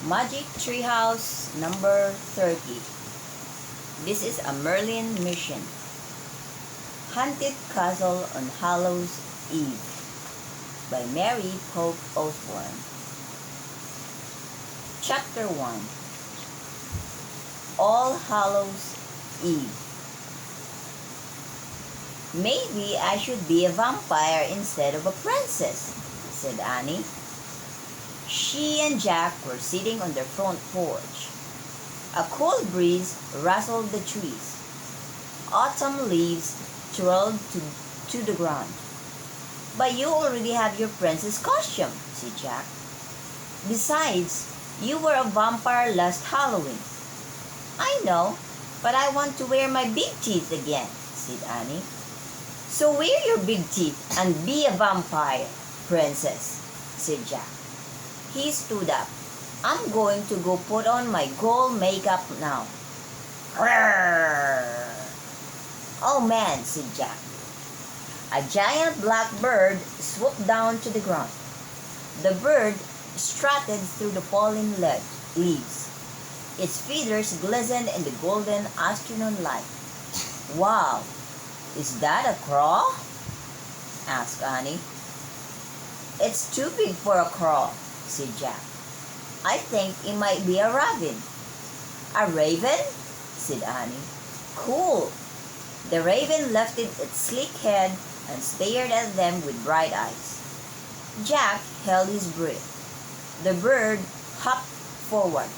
Magic Treehouse number 30. This is a Merlin mission. Haunted Castle on Hallows Eve by Mary Pope Osborne. Chapter 1. All Hallows Eve. Maybe I should be a vampire instead of a princess, said Annie. She and Jack were sitting on their front porch. A cool breeze rustled the trees. Autumn leaves twirled to the ground. But you already have your princess costume, said Jack. Besides, you were a vampire last Halloween. I know, but I want to wear my big teeth again, said Annie. So wear your big teeth and be a vampire, princess, said Jack. He stood up. I'm going to go put on my gold makeup now. Grrr. Oh man, said Jack. A giant black bird swooped down to the ground. The bird strutted through the falling leaves. Its feathers glistened in the golden afternoon light. Wow, is that a crow? Asked Annie. It's too big for a crow, said Jack. I think it might be a raven. A raven? Said Annie. Cool. The raven lifted its sleek head and stared at them with bright eyes. Jack held his breath. The bird hopped forward.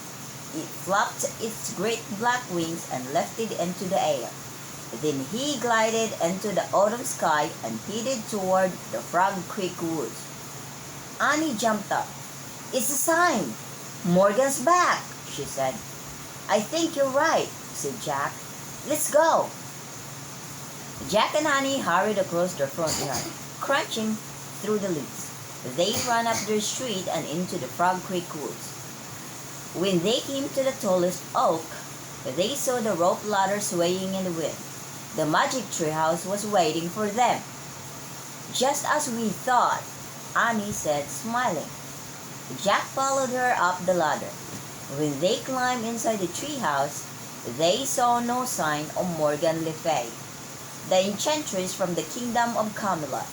It flapped its great black wings and lifted into the air. Then he glided into the autumn sky and headed toward the Frog Creek woods. Annie jumped up. It's a sign. Morgan's back, she said. I think you're right, said Jack. Let's go. Jack and Annie hurried across their front yard, crunching through the leaves. They ran up their street and into the Frog Creek woods. When they came to the tallest oak, they saw the rope ladder swaying in the wind. The magic treehouse was waiting for them. Just as we thought, Annie said, smiling. Jack followed her up the ladder. When they climbed inside the treehouse, they saw no sign of Morgan Le Fay, the enchantress from the kingdom of Camelot.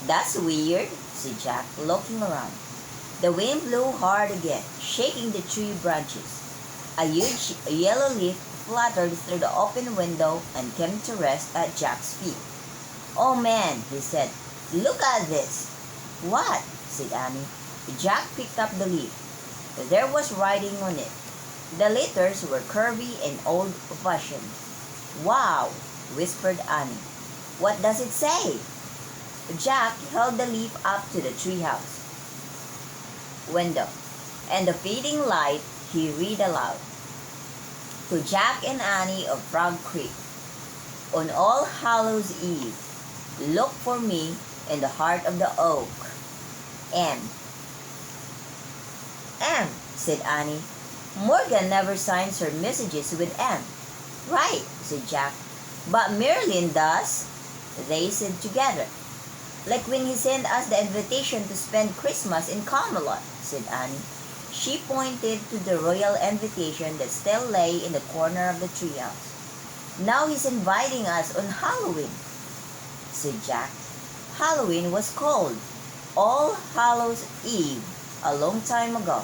That's weird, said Jack, looking around. The wind blew hard again, shaking the tree branches. A huge yellow leaf fluttered through the open window and came to rest at Jack's feet. Oh man, he said, look at this. What? Said Annie. Jack picked up the leaf. There was writing on it. The letters were curvy and old-fashioned. Wow, whispered Annie. What does it say? Jack held the leaf up to the treehouse window. And the fading light, he read aloud. To Jack and Annie of Frog Creek. On All Hallows Eve, look for me in the heart of the oak. M, said Annie. Morgan never signs her messages with M. Right, said Jack. But Merlin does, they said together. Like when he sent us the invitation to spend Christmas in Camelot, said Annie. She pointed to the royal invitation that still lay in the corner of the treehouse. Now he's inviting us on Halloween, said Jack. Halloween was called All Hallows Eve a long time ago.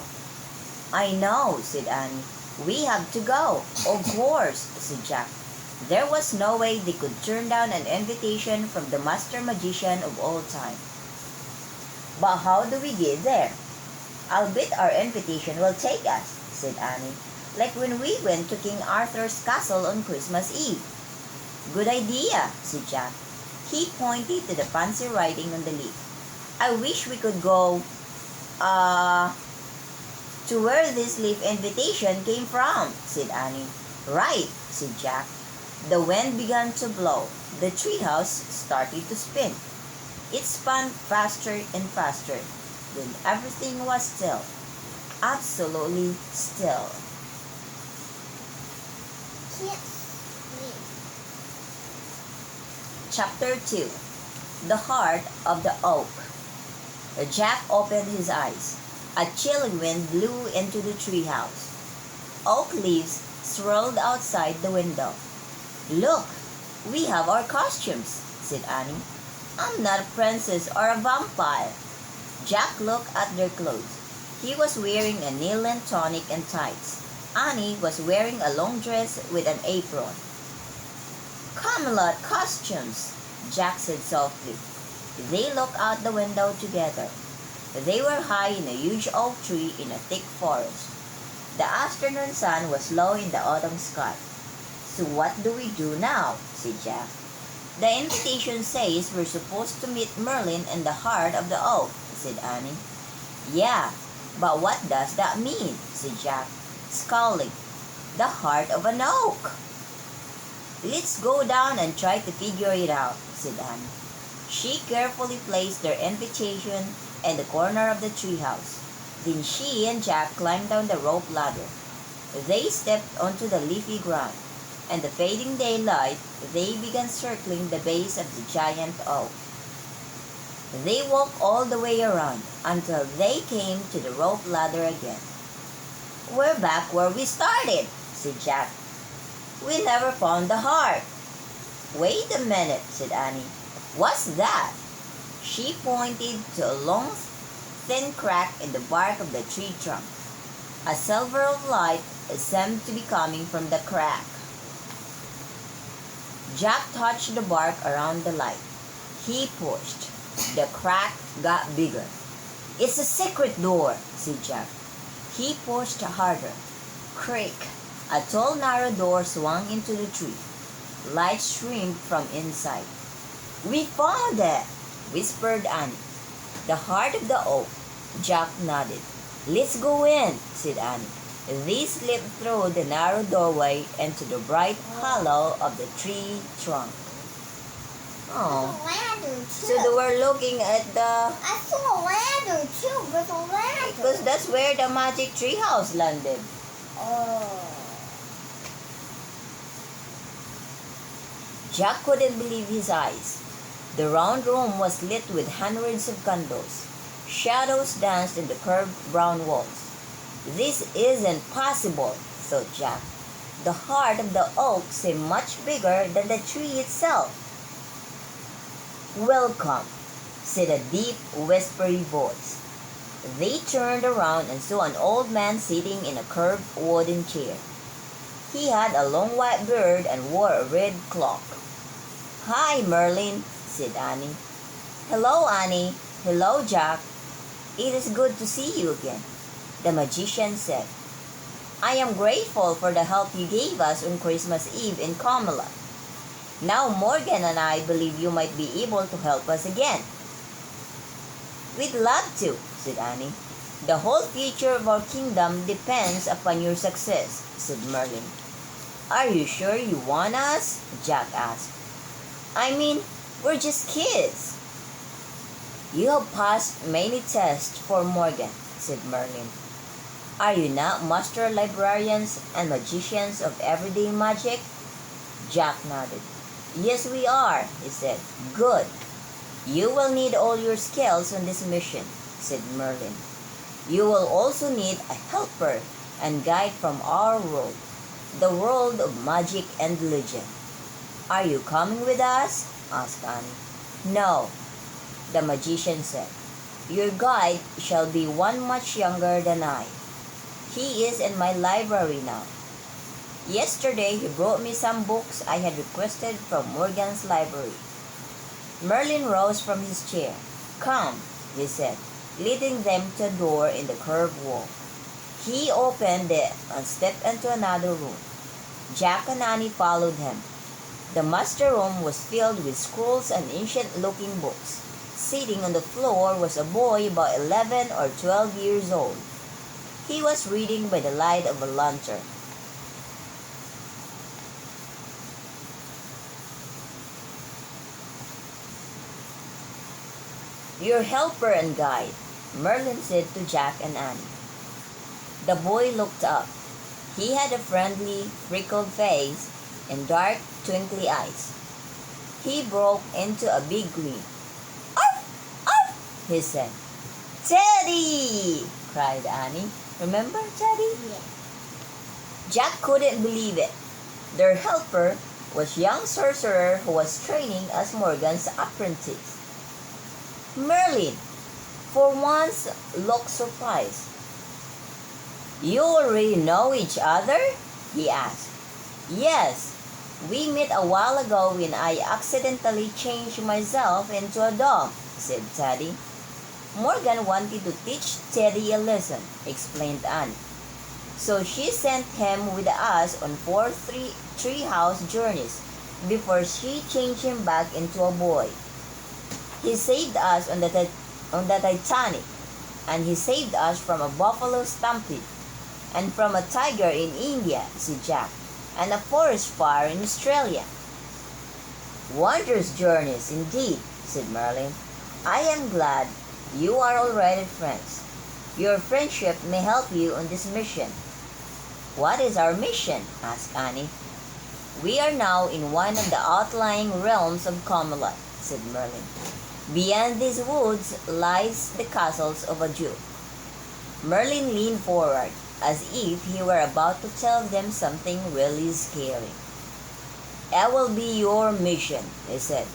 I know, said Annie. We have to go. Of course, said Jack. There was no way they could turn down an invitation from the master magician of all time. But how do we get there? I'll bet our invitation will take us, said Annie. Like when we went to King Arthur's castle on Christmas Eve. Good idea, said Jack. He pointed to the fancy writing on the leaf. I wish we could go, to where this leaf invitation came from, said Annie. Right, said Jack. The wind began to blow. The treehouse started to spin. It spun faster and faster. Then everything was still. Absolutely still. Chapter 2. The Heart of the Oak. Jack opened his eyes. A chilly wind blew into the treehouse. Oak leaves swirled outside the window. "Look, we have our costumes," said Annie. "I'm not a princess or a vampire." Jack looked at their clothes. He was wearing a nail and tonic and tights. Annie was wearing a long dress with an apron. "Camelot costumes," Jack said softly. They looked out the window together. They were high in a huge oak tree in a thick forest. The afternoon sun was low in the autumn sky. "So what do we do now?" said Jack. "The invitation says we're supposed to meet Merlin in the heart of the oak," said Annie. "Yeah, but what does that mean?" said Jack, scowling. "The heart of an oak." "Let's go down and try to figure it out," said Annie. She carefully placed their invitation in the corner of the treehouse. Then she and Jack climbed down the rope ladder. They stepped onto the leafy ground. In the fading daylight, they began circling the base of the giant oak. They walked all the way around until they came to the rope ladder again. "We're back where we started," said Jack. "We never found the heart." "Wait a minute," said Annie. "What's that?" She pointed to a long, thin crack in the bark of the tree trunk. A silver of light seemed to be coming from the crack. Jack touched the bark around the light. He pushed. The crack got bigger. "It's a secret door," said Jack. He pushed harder. Creak! A tall, narrow door swung into the tree. Light streamed from inside. "We found it," whispered Annie. "The heart of the oak." Jack nodded. "Let's go in," said Annie. They slipped through the narrow doorway into the bright hollow of the tree trunk. Oh. So they were looking at the... I saw a ladder too, with a ladder. Because that's where the magic treehouse landed. Oh. Jack couldn't believe his eyes. The round room was lit with hundreds of candles. Shadows danced in the curved brown walls. "This isn't possible," thought Jack. The heart of the oak seemed much bigger than the tree itself. "Welcome," said a deep, whispery voice. They turned around and saw an old man sitting in a curved wooden chair. He had a long white beard and wore a red cloak. "Hi, Merlin," said Annie. "Hello, Annie. Hello, Jack. It is good to see you again," the magician said. "I am grateful for the help you gave us on Christmas Eve in Camelot. Now Morgan and I believe you might be able to help us again." "We'd love to," said Annie. "The whole future of our kingdom depends upon your success," said Merlin. "Are you sure you want us?" Jack asked. "I mean, we're just kids." "You have passed many tests for Morgan," said Merlin. "Are you not master librarians and magicians of everyday magic?" Jack nodded. "Yes, we are," he said. "Good. You will need all your skills on this mission," said Merlin. "You will also need a helper and guide from our world, the world of magic and legend." "Are you coming with us?" asked Annie. "No," the magician said. "Your guide shall be one much younger than I. He is in my library now. Yesterday he brought me some books I had requested from Morgan's library." Merlin rose from his chair. "Come," he said, leading them to a door in the curved wall. He opened it and stepped into another room. Jack and Annie followed him. The master room was filled with scrolls and ancient-looking books. Sitting on the floor was a boy about 11 or 12 years old. He was reading by the light of a lantern. "Your helper and guide," Merlin said to Jack and Annie. The boy looked up. He had a friendly, freckled face and dark, twinkly eyes. He broke into a big grin. "Arf! Arf!" he said. "Teddy!" cried Annie. Remember, Teddy? Yeah. Jack couldn't believe it. Their helper was young sorcerer who was training as Morgan's apprentice. Merlin, for once, looked surprised. You already know each other? He asked. Yes, we met a while ago when I accidentally changed myself into a dog, said Teddy. Morgan wanted to teach Teddy a lesson, explained Anne. So she sent him with us on 4 treehouse journeys before she changed him back into a boy. He saved us on the Titanic, and he saved us from a buffalo stampede, and from a tiger in India, said Jack, and a forest fire in Australia. Wondrous journeys indeed, said Merlin. I am glad you are already friends. Your friendship may help you on this mission. What is our mission? Asked Annie. We are now in one of the outlying realms of Camelot, said Merlin. Beyond these woods lies the castles of a Duke. Merlin leaned forward, as if he were about to tell them something really scary. It will be your mission, he said,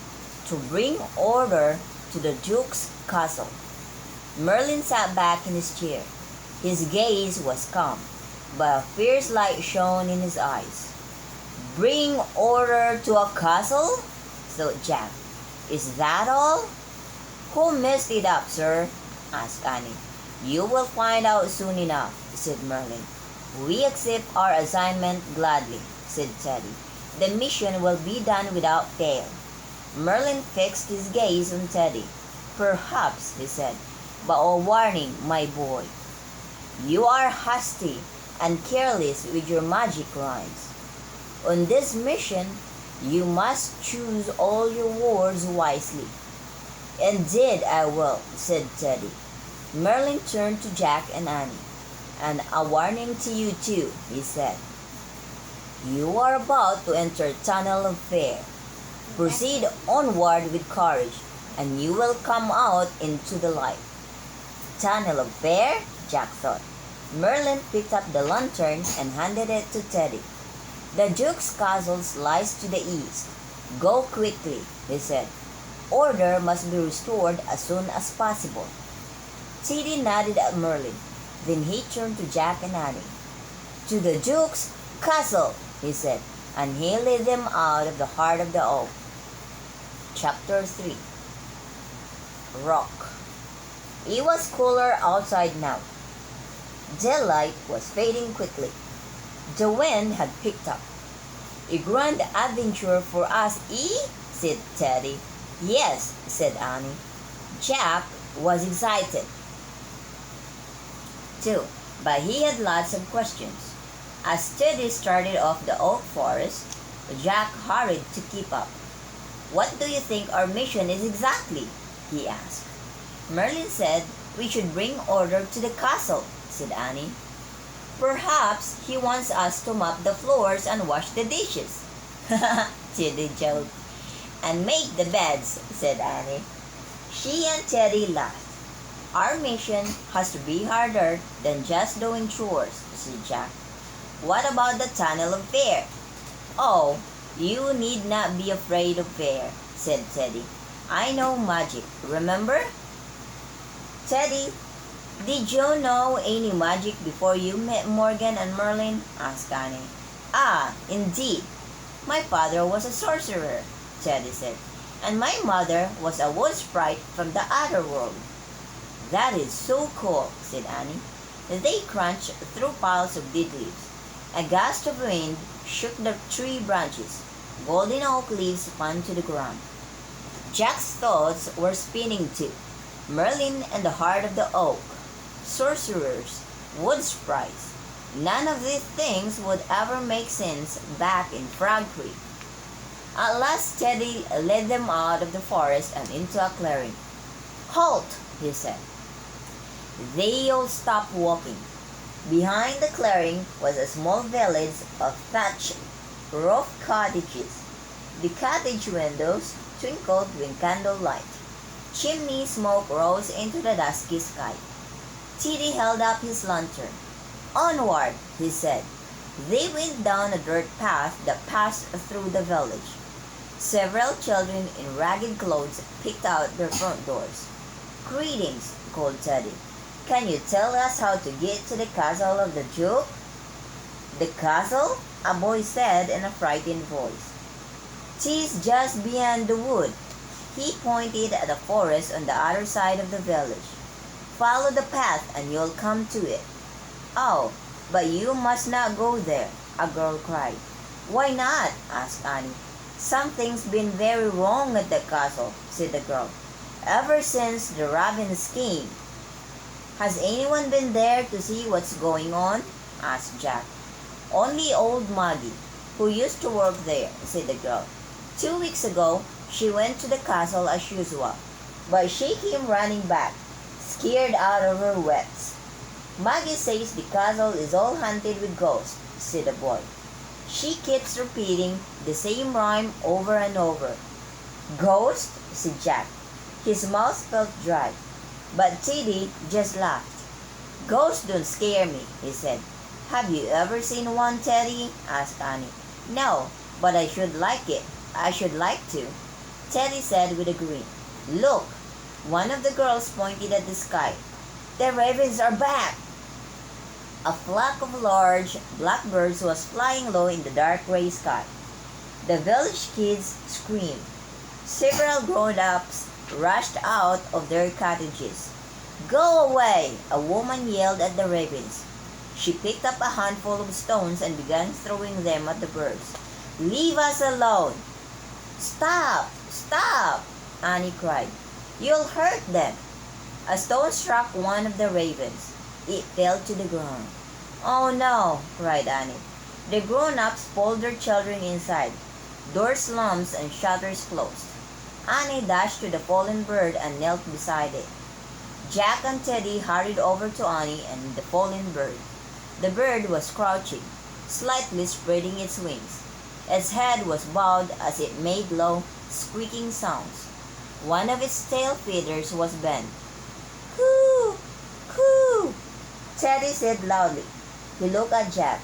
to bring order to the Duke's castle. Merlin sat back in his chair. His gaze was calm, but a fierce light shone in his eyes. Bring order to a castle? thought Jack. Is that all? Who messed it up, sir? asked Annie. You will find out soon enough, said Merlin. We accept our assignment gladly, said Teddy. The mission will be done without fail. Merlin fixed his gaze on Teddy. Perhaps, he said, but a warning, my boy. You are hasty and careless with your magic rhymes. On this mission, you must choose all your words wisely. Indeed I will, said Teddy. Merlin turned to Jack and Annie. And a warning to you too, he said. You are about to enter Tunnel of Fear. Proceed onward with courage, and you will come out into the light. Tunnel of Fear? Jack thought. Merlin picked up the lantern and handed it to Teddy. The Duke's castle lies to the east. Go quickly, he said. Order must be restored as soon as possible. Teddy nodded at Merlin. Then he turned to Jack and Annie. To the Duke's castle, he said, and he led them out of the heart of the oak. Chapter 3. Rock. It was cooler outside now. Daylight was fading quickly. The wind had picked up. A grand adventure for us, eh? said Teddy. Yes, said Annie. Jack was excited too, but he had lots of questions. As Teddy started off the oak forest, Jack hurried to keep up. What do you think our mission is exactly? He asked. Merlin said we should bring order to the castle, said Annie. Perhaps he wants us to mop the floors and wash the dishes. Teddy joked. And make the beds, said Annie. She and Teddy laughed. Our mission has to be harder than just doing chores, said Jack. What about the Tunnel of Fear? Oh, you need not be afraid of fear, said Teddy. I know magic, remember? Teddy, did you know any magic before you met Morgan and Merlin? asked Annie. Ah, indeed. My father was a sorcerer, Teddy said, and my mother was a wood sprite from the other world. That is so cool, said Annie. They crunched through piles of dead leaves. A gust of wind shook the tree branches. Golden oak leaves fell to the ground. Jack's thoughts were spinning too. Merlin and the heart of the oak. Sorcerers, wood sprites. None of these things would ever make sense back in Frog Creek. At last Teddy led them out of the forest and into a clearing. Halt, he said. They all stopped walking. Behind the clearing was a small village of thatched roof cottages. The cottage windows twinkled with candlelight. Chimney smoke rose into the dusky sky. Teddy held up his lantern. "Onward," he said. They went down a dirt path that passed through the village. Several children in ragged clothes picked out their front doors. "Greetings," called Teddy. "Can you tell us how to get to the castle of the Duke?" "The castle?" a boy said in a frightened voice. "'Tis just beyond the wood." He pointed at the forest on the other side of the village. "Follow the path and you'll come to it." "Oh, but you must not go there," a girl cried. "Why not?" asked Annie. "Something's been very wrong at the castle," said the girl, "ever since the ravens came." "Has anyone been there to see what's going on?" asked Jack. "Only old Maggie, who used to work there," said the girl. 2 weeks ago, she went to the castle as usual, but she came running back, scared out of her wits. "Maggie says the castle is all haunted with ghosts," said the boy. "She keeps repeating the same rhyme over and over." "Ghost?" said Jack. His mouth felt dry, but Teddy just laughed. "Ghosts don't scare me," he said. "Have you ever seen one, Teddy?" asked Annie. "No, but I should like it. I should like to," Teddy said with a grin. "Look!" One of the girls pointed at the sky. "The ravens are back!" A flock of large blackbirds was flying low in the dark gray sky. The village kids screamed. Several grown-ups rushed out of their cottages. "Go away!" a woman yelled at the ravens. She picked up a handful of stones and began throwing them at the birds. "Leave us alone!" "Stop! Stop!" Annie cried. "You'll hurt them." A stone struck one of the ravens. It fell to the ground. "Oh no!" cried Annie. The grown-ups pulled their children inside. Doors slammed and shutters closed. Annie dashed to the fallen bird and knelt beside it. Jack and Teddy hurried over to Annie and the fallen bird. The bird was crouching, slightly spreading its wings. Its head was bowed as it made low, squeaking sounds. One of its tail feathers was bent. "Coo! Coo!" Teddy said loudly. He looked at Jack.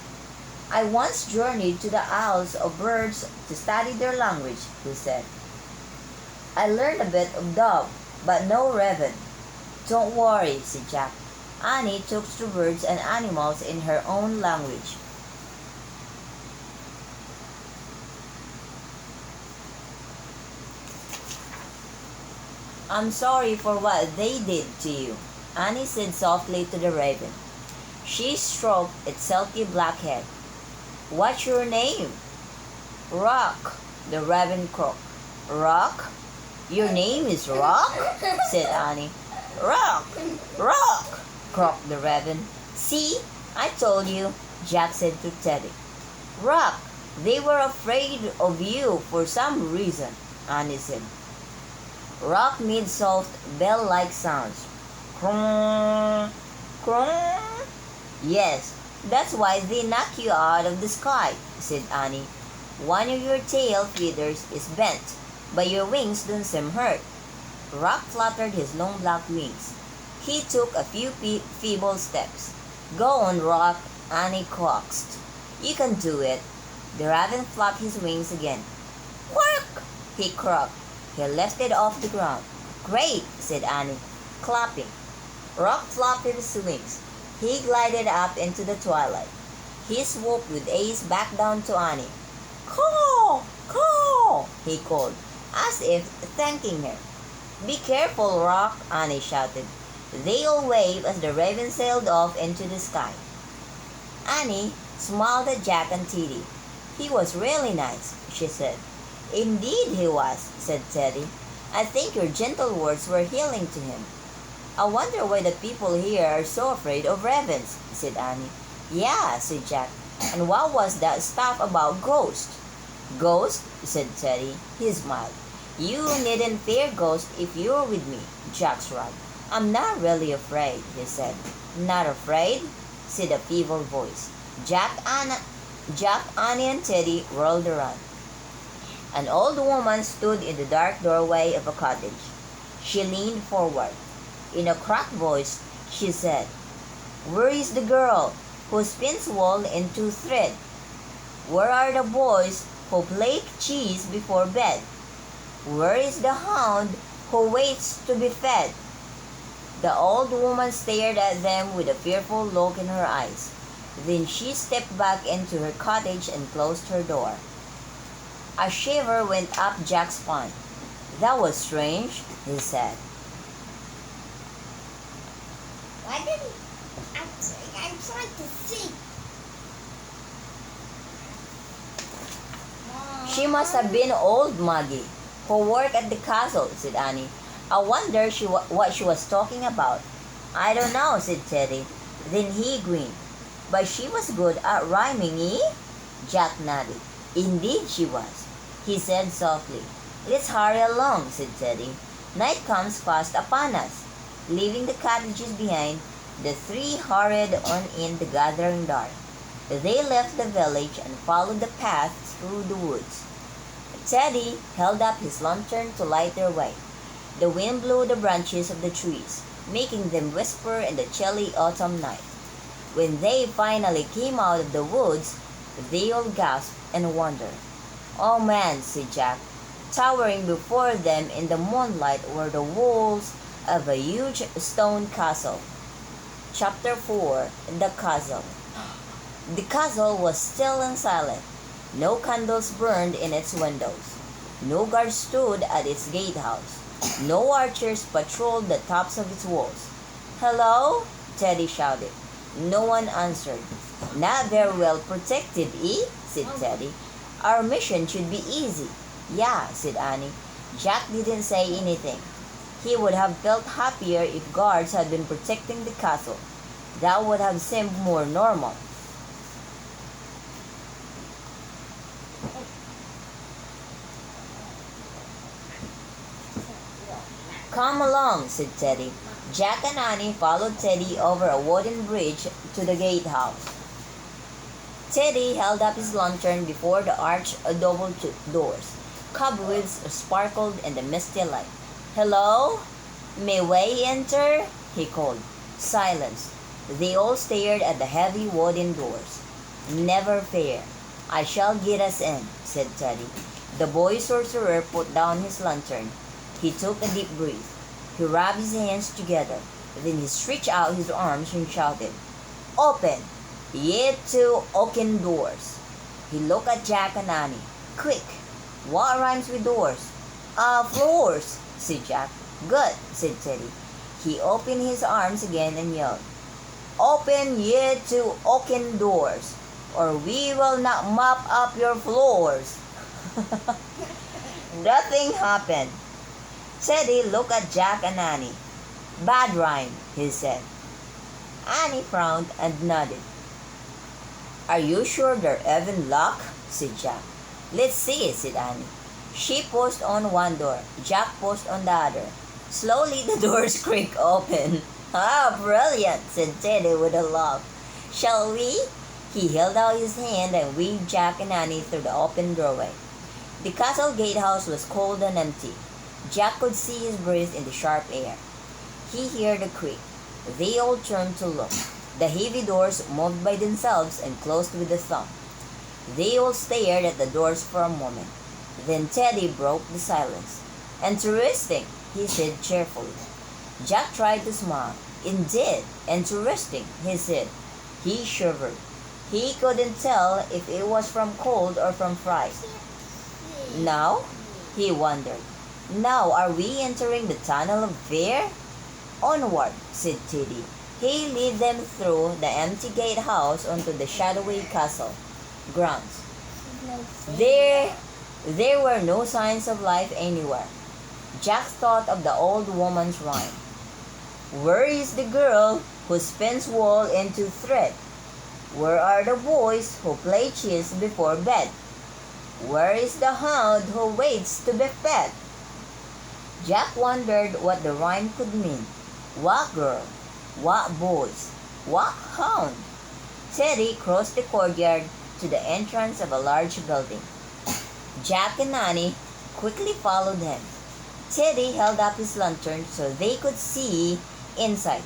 "I once journeyed to the Isles of Birds to study their language," he said. "I learned a bit of dove, but no raven." "Don't worry," said Jack. Annie talks to birds and animals in her own language. "I'm sorry for what they did to you," Annie said softly to the raven. She stroked its silky black head. "What's your name?" "Rock," the raven croaked. "Rock? Your name is Rock?" said Annie. "Rock! Rock!" croaked the raven. "See, I told you," Jack said to Teddy. "Rock, they were afraid of you for some reason," Annie said. Rock made soft, bell-like sounds. "Crong, crong." "Yes, that's why they knock you out of the sky," said Annie. "One of your tail feathers is bent, but your wings don't seem hurt." Rock fluttered his long black wings. He took a few feeble steps. "Go on, Rock," Annie coaxed. "You can do it." The raven flapped his wings again. "Quack!" he croaked. He lifted off the ground. "Great," said Annie, clapping. Rock flapped his wings. He glided up into the twilight. He swooped with ease back down to Annie. "Caw! Caw!" he called, as if thanking her. "Be careful, Rock!" Annie shouted. They all waved as the raven sailed off into the sky. Annie smiled at Jack and Teddy. "He was really nice," she said. "Indeed he was," said Teddy. "I think your gentle words were healing to him." "I wonder why the people here are so afraid of ravens," said Annie. "Yeah," said Jack. "And what was that stuff about ghosts?" "Ghosts?" said Teddy. He smiled. "You needn't fear ghosts if you're with me," Jack's right. "I'm not really afraid," he said. "Not afraid?" said a feeble voice. Jack, Annie, and Teddy whirled around. An old woman stood in the dark doorway of a cottage. She leaned forward. In a cracked voice, she said, Where is the girl who spins wool into thread? Where are the boys who play chess before bed? Where is the hound who waits to be fed? The old woman stared at them with a fearful look in her eyes. Then she stepped back into her cottage and closed her door. A shiver went up Jack's spine. That was strange, he said. Why didn't I'm trying to see. She must have been old Maggie, who worked at the castle, said Annie. I wonder what she was talking about. I don't know, said Teddy. Then he grinned. But she was good at rhyming, eh? Jack nodded. Indeed she was, he said softly. Let's hurry along, said Teddy. Night comes fast upon us. Leaving the cottages behind, the three hurried on in the gathering dark. They left the village and followed the path through the woods. Teddy held up his lantern to light their way. The wind blew the branches of the trees, making them whisper in the chilly autumn night. When they finally came out of the woods, they all gasped and wondered. Oh man, said Jack. Towering before them in the moonlight were the walls of a huge stone castle. Chapter 4. The Castle. The castle was still and silent. No candles burned in its windows. No guards stood at its gatehouse. No archers patrolled the tops of its walls. Hello? Teddy shouted. No one answered. Not very well protected, eh? Said Teddy. Our mission should be easy. Yeah, said Annie. Jack didn't say anything. He would have felt happier if guards had been protecting the castle. That would have seemed more normal. Come along, said Teddy. Jack and Annie followed Teddy over a wooden bridge to the gatehouse. Teddy held up his lantern before the arched double doors. Cobwebs sparkled in the misty light. Hello? May we enter? He called. Silence. They all stared at the heavy wooden doors. Never fear. I shall get us in, said Teddy. The boy sorcerer put down his lantern. He took a deep breath. He rubbed his hands together. Then he stretched out his arms and shouted, Open, ye two oaken doors. He looked at Jack and Annie. Quick, what rhymes with doors? Floors, said Jack. Good, said Teddy. He opened his arms again and yelled, Open ye two oaken doors, or we will not mop up your floors. Nothing happened. Teddy looked at Jack and Annie. Bad rhyme, he said. Annie frowned and nodded. Are you sure they're even luck? Said Jack. Let's see, said Annie. She pushed on one door. Jack pushed on the other. Slowly the doors creaked open. Ah, brilliant, said Teddy with a laugh. Shall we? He held out his hand and waved Jack and Annie through the open doorway. The castle gatehouse was cold and empty. Jack could see his breath in the sharp air. He heard the creak. They all turned to look. The heavy doors moved by themselves and closed with a thump. They all stared at the doors for a moment. Then Teddy broke the silence. Interesting, he said cheerfully. Jack tried to smile. Indeed, interesting, he said. He shivered. He couldn't tell if it was from cold or from fright. Now, he wondered. Now are we entering the tunnel of fear? Onward, said Teddy. He led them through the empty gatehouse onto the shadowy castle grounds. There were no signs of life anywhere. Jack thought of the old woman's rhyme. Where is the girl who spins wool into thread? Where are the boys who play chess before bed? Where is the hound who waits to be fed? Jack wondered what the rhyme could mean. What girl? What boys? What hound? Teddy crossed the courtyard to the entrance of a large building. Jack and Annie quickly followed him. Teddy held up his lantern so they could see inside.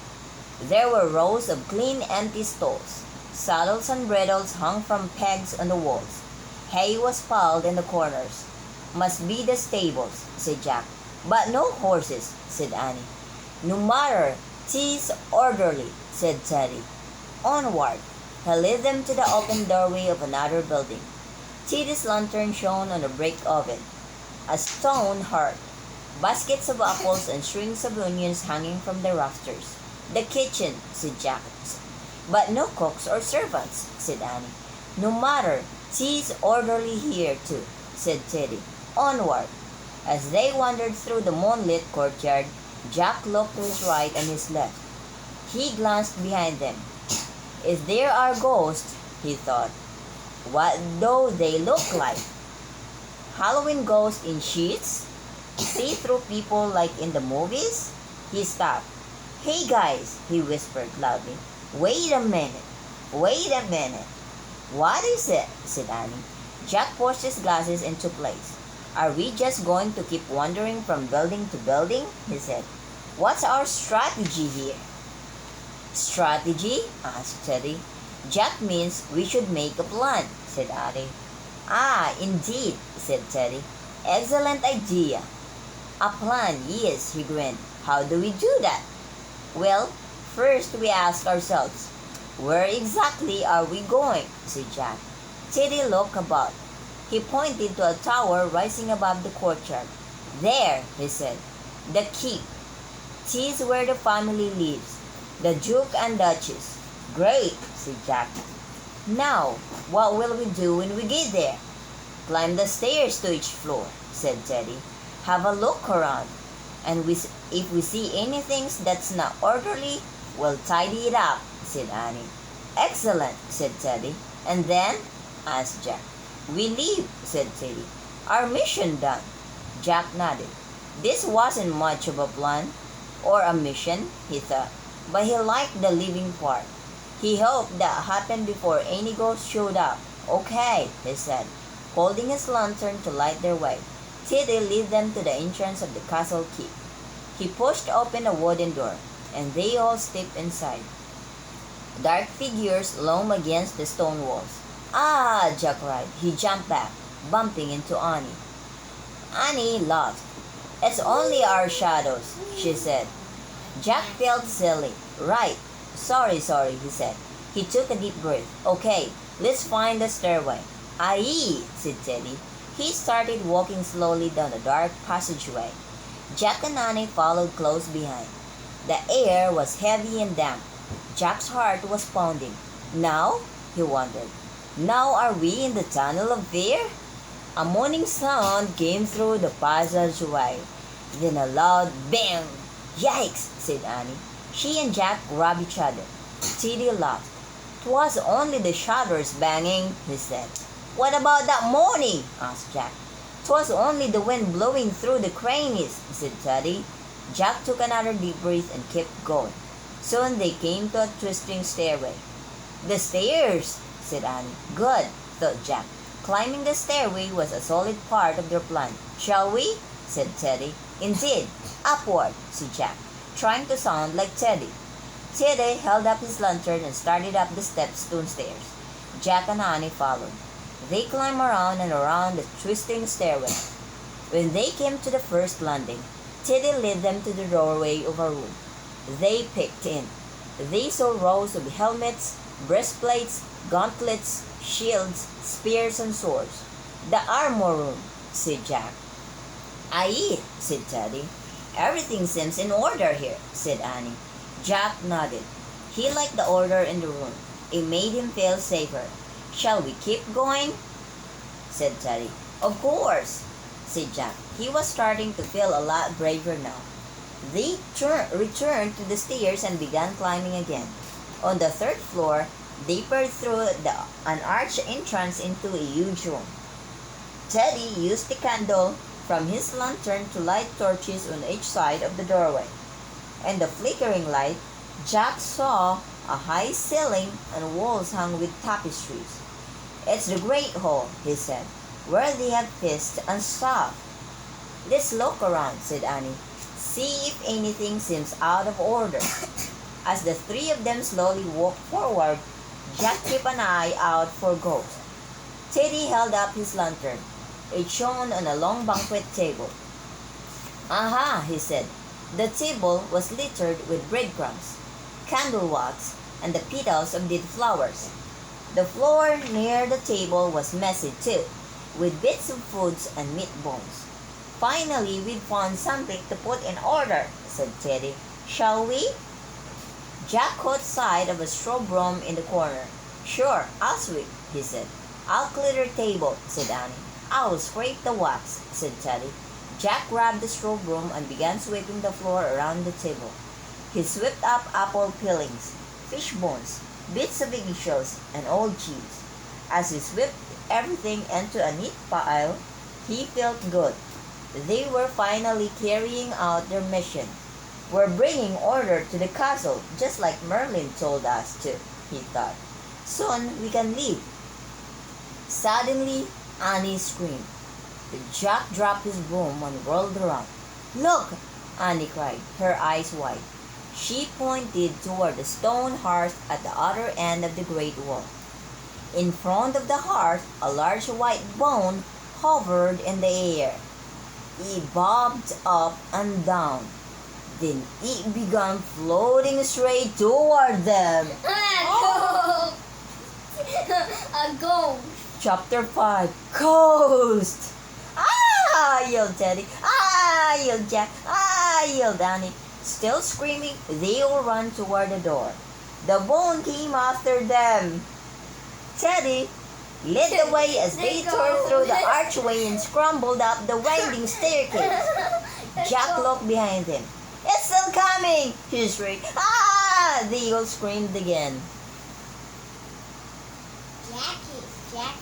There were rows of clean, empty stalls. Saddles and bridles hung from pegs on the walls. Hay was piled in the corners. Must be the stables, said Jack. But no horses, said Annie. No matter, 'tis orderly, said Teddy. Onward. He led them to the open doorway of another building. Teddy's lantern shone on the brick of it. A stone hearth. Baskets of apples and strings of onions hanging from the rafters. The kitchen, said Jack. But no cooks or servants, said Annie. No matter, 'tis orderly here too, said Teddy. Onward. As they wandered through the moonlit courtyard, Jack looked to his right and his left. He glanced behind them. If there are ghosts, he thought, what do they look like? Halloween ghosts in sheets? See-through people like in the movies? He stopped. Hey guys, he whispered loudly. Wait a minute. Wait a minute. What is it? Said Annie. Jack pushed his glasses into place. Are we just going to keep wandering from building to building? He said. What's our strategy here? Strategy? Asked Teddy. Jack means we should make a plan, said Annie. Ah, indeed, said Teddy. Excellent idea. A plan, yes, he grinned. How do we do that? Well, first we ask ourselves, where exactly are we going? Said Jack. Teddy looked about. He pointed to a tower rising above the courtyard. There, he said, the keep. 'Tis where the family lives, the Duke and Duchess. Great, said Jack. Now, what will we do when we get there? Climb the stairs to each floor, said Teddy. Have a look around, and if we see anything that's not orderly, we'll tidy it up, said Annie. Excellent, said Teddy. And then? Asked Jack. We leave, said Teddy. Our mission done. Jack nodded. This wasn't much of a plan or a mission, he thought, but he liked the leaving part. He hoped that happened before any ghosts showed up. Okay, he said, holding his lantern to light their way. Teddy led them to the entrance of the castle keep. He pushed open a wooden door, and they all stepped inside. Dark figures loomed against the stone walls. Ah, Jack cried. He jumped back, bumping into Annie. Annie laughed. It's only our shadows, she said. Jack felt silly. Right. Sorry, he said. He took a deep breath. Okay, let's find the stairway. Aye, said Teddy. He started walking slowly down the dark passageway. Jack and Annie followed close behind. The air was heavy and damp. Jack's heart was pounding. Now, he wondered, now are we in the tunnel of fear? A moaning sound came through the passageway. Then a loud bang. Yikes, said Annie. She and Jack grabbed each other. Teddy laughed. 'Twas only the shutters banging, he said. What about that moaning? Asked Jack. 'Twas only the wind blowing through the crannies, said Teddy. Jack took another deep breath and kept going. Soon they came to a twisting stairway. The stairs, said Annie. Good, thought Jack. Climbing the stairway was a solid part of their plan. Shall we? Said Teddy. Indeed. Upward, said Jack, trying to sound like Teddy. Teddy held up his lantern and started up the stone stairs. Jack and Annie followed. They climbed around and around the twisting stairway. When they came to the first landing, Teddy led them to the doorway of a room. They peeked in. They saw rows of helmets, breastplates, gauntlets, shields, spears, and swords. The armor room, said Jack. Aye, said Teddy. Everything seems in order here, said Annie. Jack nodded. He liked the order in the room. It made him feel safer. Shall we keep going? Said Teddy. Of course, said Jack. He was starting to feel a lot braver now. They returned to the stairs and began climbing again. On the third floor, they peered through an arched entrance into a huge room. Teddy used the candle from his lantern to light torches on each side of the doorway. In the flickering light, Jack saw a high ceiling and walls hung with tapestries. It's the Great Hall, he said, where they have feasts and stuff. Let's look around, said Annie. See if anything seems out of order. As the three of them slowly walked forward, Jack kept an eye out for ghosts. Teddy held up his lantern. It shone on a long banquet table. "Aha," he said. The table was littered with breadcrumbs, candle wax, and the petals of dead flowers. The floor near the table was messy too, with bits of foods and meat bones. "Finally, we've found something to put in order," said Teddy. "Shall we?" Jack caught sight of a straw broom in the corner. "Sure, I'll sweep," he said. "I'll clear the table," said Annie. "I'll scrape the wax," said Teddy. Jack grabbed the straw broom and began sweeping the floor around the table. He swept up apple peelings, fish bones, bits of eggshells, and old cheese. As he swept everything into a neat pile, he felt good. They were finally carrying out their mission. "We're bringing order to the castle, just like Merlin told us to," he thought. "Soon we can leave." Suddenly, Annie screamed. Jack dropped his broom and whirled around. "Look!" Annie cried, her eyes wide. She pointed toward the stone hearth at the other end of the great wall. In front of the hearth, a large white bone hovered in the air. It bobbed up and down. Then it began floating straight toward them. A ghost. Chapter 5, Ghost! "Ah!" yelled Teddy. "Ah!" yelled Jack. "Ah!" yelled Annie. Still screaming, they all ran toward the door. The bone came after them. Teddy led the way as they tore through the archway and scrambled up the winding staircase. Jack looked behind him. "It's still coming!" he shrieked. "Ah!" They all screamed again. Jack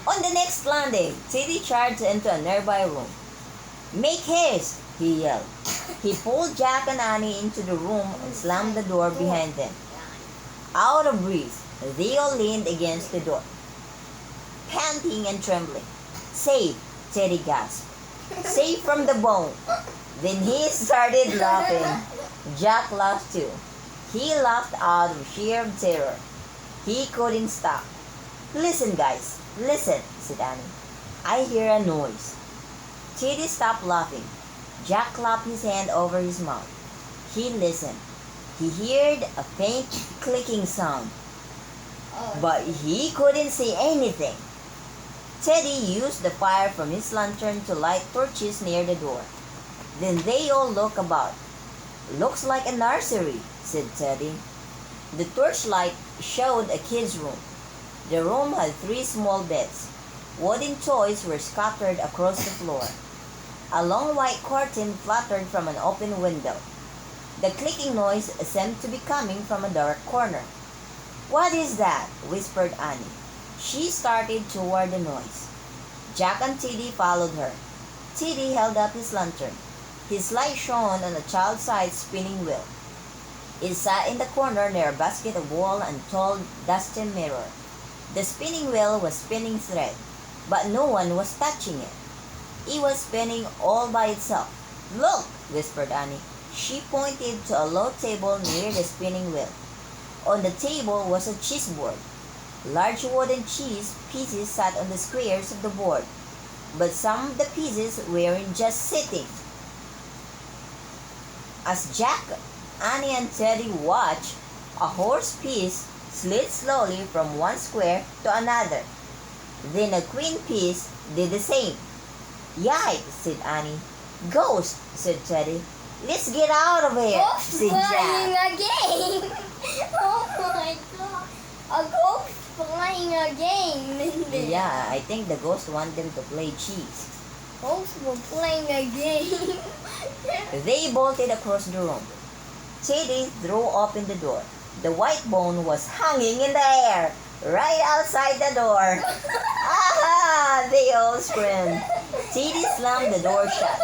On the next landing, Teddy charged into a nearby room. "Make haste!" he yelled. He pulled Jack and Annie into the room and slammed the door behind them. Out of breath, they all leaned against the door, panting and trembling. "Safe!" Teddy gasped. "Safe from the bone!" Then he started laughing. Jack laughed too. He laughed out of sheer terror. He couldn't stop. "Listen, guys, listen," said Annie. "I hear a noise." Teddy stopped laughing. Jack clapped his hand over his mouth. He listened. He heard a faint clicking sound, but he couldn't see anything. Teddy used the fire from his lantern to light torches near the door. Then they all looked about. "Looks like a nursery," said Teddy. The torchlight showed a kid's room. The room had 3 small beds. Wooden toys were scattered across the floor. A long white curtain fluttered from an open window. The clicking noise seemed to be coming from a dark corner. "What is that?" whispered Annie. She started toward the noise. Jack and Teddy followed her. Teddy held up his lantern. His light shone on a child-sized spinning wheel. It sat in the corner near a basket of wool and tall, dusty mirror. The spinning wheel was spinning thread, but no one was touching it. It was spinning all by itself. "Look!" whispered Annie. She pointed to a low table near the spinning wheel. On the table was a cheese board. Large wooden cheese pieces sat on the squares of the board, but some of the pieces weren't just sitting. As Jack, Annie, and Teddy watched, a horse piece slid slowly from one square to another. Then a queen piece did the same. "Yikes," said Annie. "Ghost," said Teddy. "Let's get out of here," said flying Jack. again. Oh my god. A ghost flying again. Yeah, I think the ghost want them to play cheese. Ghosts were playing a game. They bolted across the room. Teddy threw open the door. The white bone was hanging in the air, right outside the door. "Ah!" They all screamed. Teddy slammed the door shut.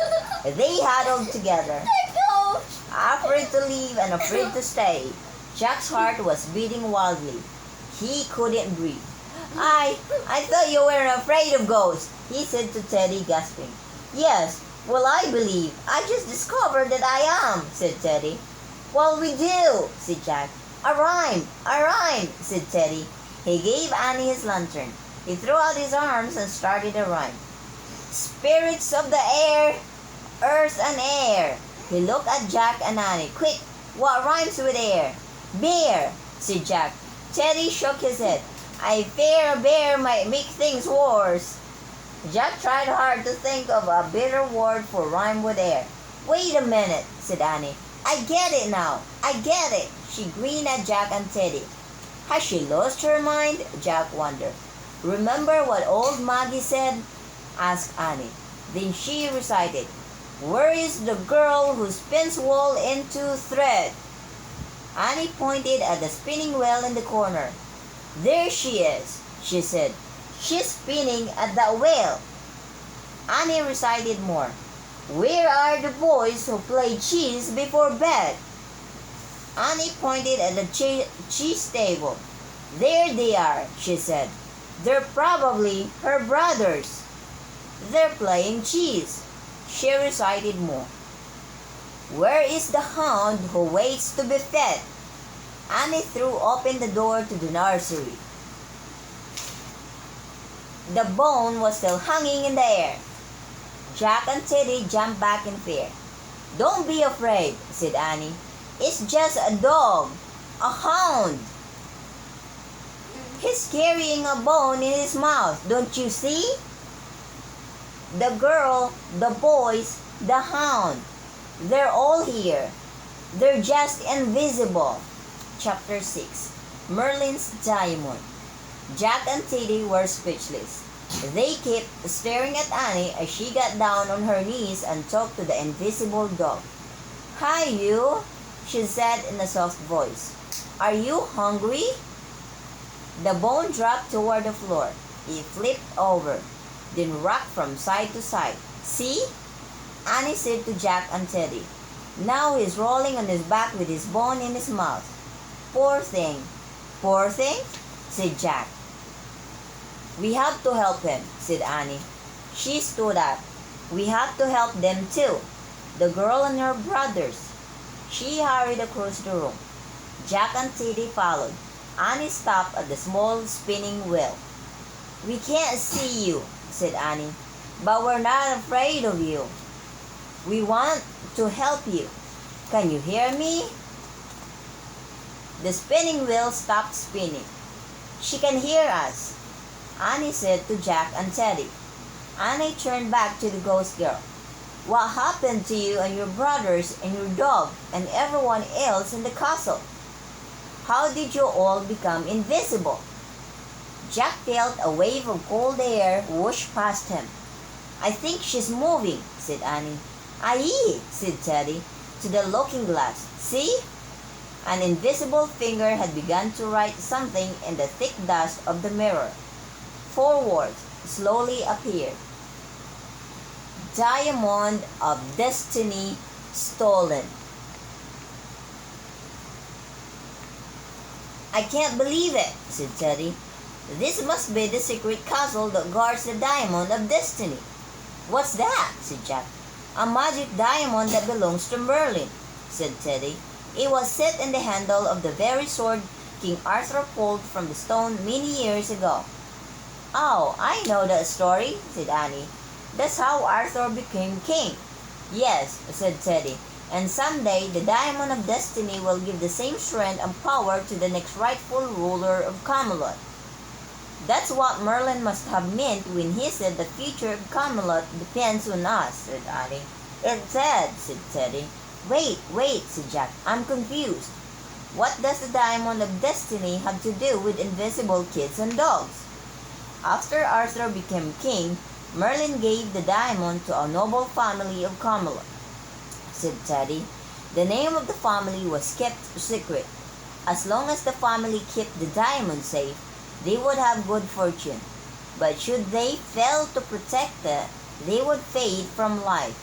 They huddled together, afraid to leave and afraid to stay. Jack's heart was beating wildly. He couldn't breathe. I thought you were afraid of ghosts," he said to Teddy, gasping. "Yes, Well, I believe. I just discovered that I am, said Teddy. Well, we do, said Jack. A rhyme, said Teddy. He gave Annie his lantern. He threw out his arms and started a rhyme. Spirits of the air, earth and air. He looked at Jack and Annie. Quick, what rhymes with air? Bear, said Jack. Teddy shook his head. I fear a bear might make things worse. Jack tried hard to think of a better word for rhyme with air. Wait a minute, said Annie. I get it now. I get it. She grinned at Jack and Teddy. Has she lost her mind? Jack wondered. Remember what old Maggie said? Asked Annie. Then she recited, Where is the girl who spins wool into thread? Annie pointed at the spinning wheel in the corner. There she is, she said. She's spinning at that wheel. Annie recited more. Where are the boys who play cheese before bed? Annie pointed at the cheese table. There they are, she said. They're probably her brothers. They're playing cheese. She recited more. Where is the hound who waits to be fed? Annie threw open the door to the nursery. The bone was still hanging in the air. Jack and Teddy jumped back in fear. Don't be afraid, said Annie. It's just a dog, a hound. He's carrying a bone in his mouth, don't you see? The girl, the boys, the hound, they're all here. They're just invisible. Chapter 6. Merlin's Diamond. Jack and Teddy were speechless. They kept staring at Annie as she got down on her knees and talked to the invisible dog. Hi, you, she said in a soft voice. Are you hungry? The bone dropped toward the floor. It flipped over, then rocked from side to side. See? Annie said to Jack and Teddy. Now he's rolling on his back with his bone in his mouth. Poor thing. Poor thing? Said Jack. We have to help him, said Annie. She stood up. We have to help them too. The girl and her brothers. She hurried across the room. Jack and Teddy followed. Annie stopped at the small spinning wheel. We can't see you, said Annie, but we're not afraid of you. We want to help you. Can you hear me? The spinning wheel stopped spinning. She can hear us, Annie said to Jack and Teddy. Annie turned back to the ghost girl. What happened to you and your brothers and your dog and everyone else in the castle? How did you all become invisible? Jack felt a wave of cold air whoosh past him. I think she's moving, said Annie. Aye, said Teddy, to the looking glass. See? An invisible finger had begun to write something in the thick dust of the mirror. 4 words slowly appeared. Diamond of Destiny stolen. I can't believe it, said Teddy. This must be the secret castle that guards the Diamond of Destiny. What's that? Said Jack. A magic diamond that belongs to Merlin, said Teddy. It was set in the handle of the very sword King Arthur pulled from the stone many years ago. Oh, I know that story, said Annie. That's how Arthur became king. Yes, said Teddy, and someday the Diamond of Destiny will give the same strength and power to the next rightful ruler of Camelot. That's what Merlin must have meant when he said the future of Camelot depends on us, said Annie. It said, said Teddy. Wait, said Jack. I'm confused. What does the Diamond of Destiny have to do with invisible kids and dogs? After Arthur became king, Merlin gave the diamond to a noble family of Camelot, said Teddy. The name of the family was kept secret. As long as the family kept the diamond safe, they would have good fortune. But should they fail to protect it, they would fade from life.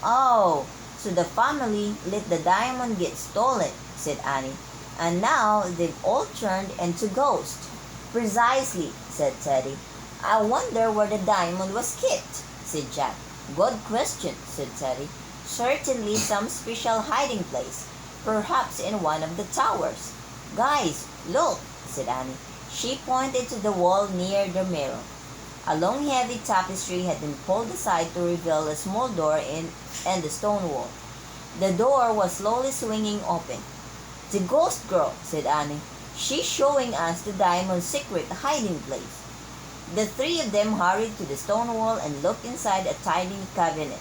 Oh, so the family let the diamond get stolen, said Annie. And now they've all turned into ghosts. Precisely, said Teddy. I wonder where the diamond was kept, said Jack. Good question, said Teddy. Certainly some special hiding place, perhaps in one of the towers. Guys, look, said Annie. She pointed to the wall near the mirror. A long heavy tapestry had been pulled aside to reveal a small door in the stone wall. The door was slowly swinging open. The ghost girl, said Annie. She's showing us the diamond secret hiding place. The three of them hurried to the stone wall and looked inside a tiny cabinet.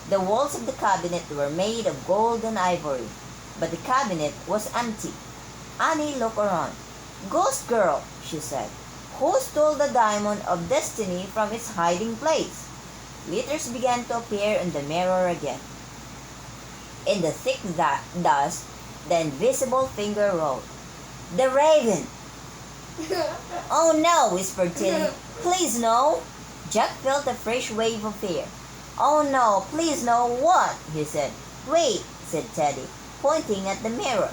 The walls of the cabinet were made of gold and ivory, but the cabinet was empty. Annie looked around. Ghost girl, she said. Who stole the diamond of destiny from its hiding place? Letters began to appear in the mirror again. In the thick dust, the invisible finger wrote, The Raven. Oh no, whispered Teddy. Please no. Jack felt a fresh wave of fear. Oh no, please no, what? He said. Wait, said Teddy, pointing at the mirror.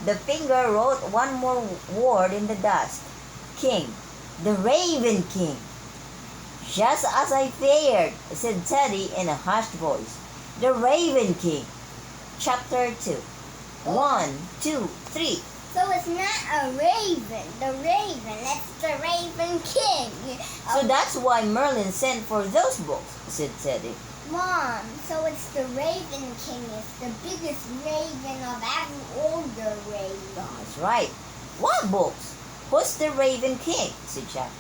The finger wrote one more word in the dust. King. The Raven King. Just as I feared, said Teddy in a hushed voice. The Raven King. Chapter 2. 1, 2, 3. So it's not a raven. The raven, that's the Raven King. So that's why Merlin sent for those books, said Teddy. Mom, so it's the Raven King. It's the biggest raven of all the ravens. That's right. What books? Who's the Raven King? Said Jack.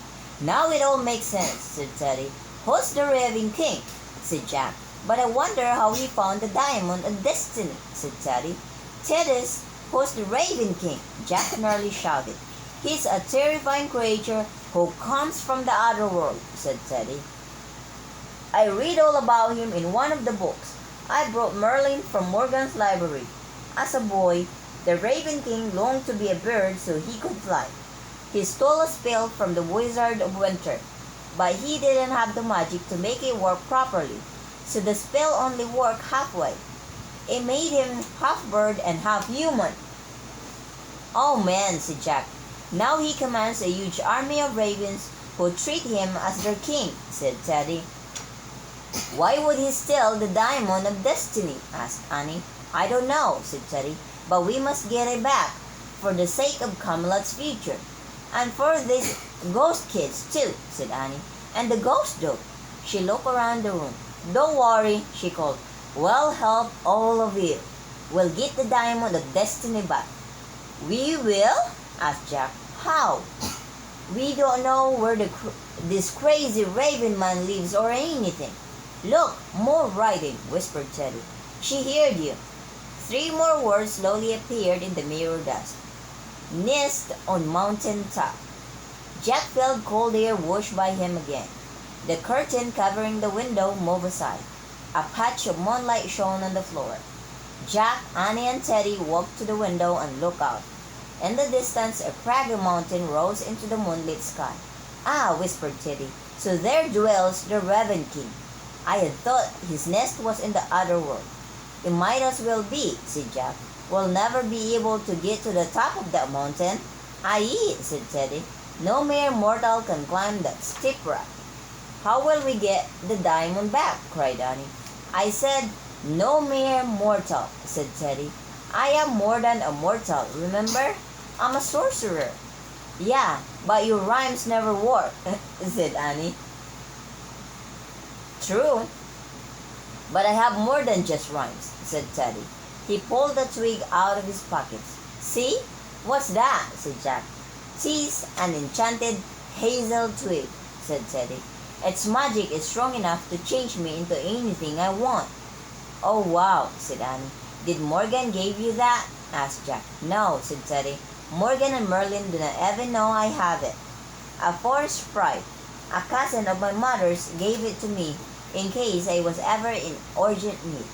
Now it all makes sense, said Teddy. Who's the Raven King? Said Jack. But I wonder how he found the diamond of destiny, said Teddy. Teddy's Who's the Raven King? Jack nearly shouted. He's a terrifying creature who comes from the other world, said Teddy. I read all about him in one of the books. I brought Merlin from Morgan's library. As a boy, the Raven King longed to be a bird so he could fly. He stole a spell from the Wizard of Winter, but he didn't have the magic to make it work properly, so the spell only worked halfway. It made him half bird and half human. Oh man, said Jack. Now he commands a huge army of ravens who treat him as their king, said Teddy. Why would he steal the diamond of destiny? Asked Annie. I don't know, said Teddy, but we must get it back, for the sake of Camelot's future. And for these ghost kids too, said Annie. And the ghost dog. She looked around the room. Don't worry, she called. We'll help all of you. We'll get the diamond of destiny back. We will? Asked Jack. How? We don't know where this crazy raven man lives or anything. Look, more writing, whispered Teddy. She heard you. 3 more words slowly appeared in the mirror dust. Nest on mountain top. Jack felt cold air whoosh by him again. The curtain covering the window moved aside. A patch of moonlight shone on the floor. Jack, Annie, and Teddy walked to the window and looked out. In the distance, a craggy mountain rose into the moonlit sky. Ah, whispered Teddy, so there dwells the Raven King. I had thought his nest was in the other world. It might as well be, said Jack. We'll never be able to get to the top of that mountain. Aye, said Teddy. No mere mortal can climb that steep rock. How will we get the diamond back? Cried Annie. I said, no mere mortal, said Teddy. I am more than a mortal, remember? I'm a sorcerer. Yeah, but your rhymes never work, said Annie. True, but I have more than just rhymes, said Teddy. He pulled a twig out of his pockets. See? What's that? Said Jack. Tis an enchanted hazel twig, said Teddy. Its magic is strong enough to change me into anything I want. Oh wow, said Annie. Did Morgan give you that? Asked Jack. No, said Teddy. Morgan and Merlin do not even know I have it. A forest sprite, a cousin of my mother's, gave it to me in case I was ever in urgent need.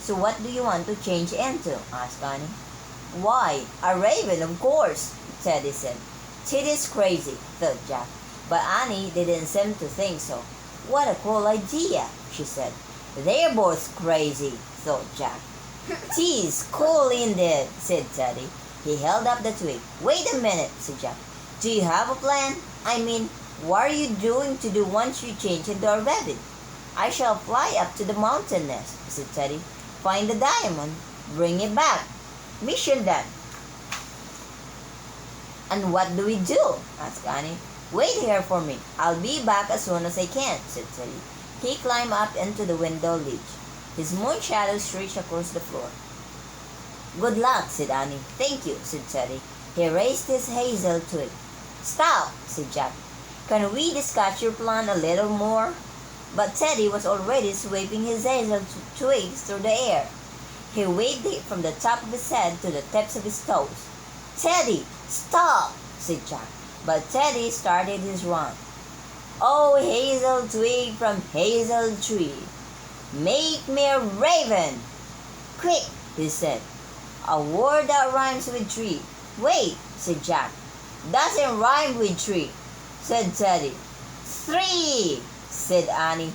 So what do you want to change into? Asked Annie. Why, a raven, of course, Teddy said. Teddy's crazy, thought Jack. But Annie didn't seem to think so. What a cool idea, she said. They're both crazy, thought Jack. Tease, cool indeed, said Teddy. He held up the twig. Wait a minute, said Jack. Do you have a plan? I mean, what are you going to do once you change into a rabbit? I shall fly up to the mountain nest, said Teddy. Find the diamond, bring it back. Mission done. And what do we do? Asked Annie. Wait here for me. I'll be back as soon as I can, said Teddy. He climbed up into the window ledge. His moon shadow stretched across the floor. Good luck, said Annie. Thank you, said Teddy. He raised his hazel twig. Stop, said Jack. Can we discuss your plan a little more? But Teddy was already sweeping his hazel twigs through the air. He waved it from the top of his head to the tips of his toes. Teddy, stop, said Jack. But Teddy started his run. Oh, hazel twig from hazel tree, make me a raven. Quick, he said. A word that rhymes with tree. Wait, said Jack. Doesn't rhyme with tree, said Teddy. 3, said Annie.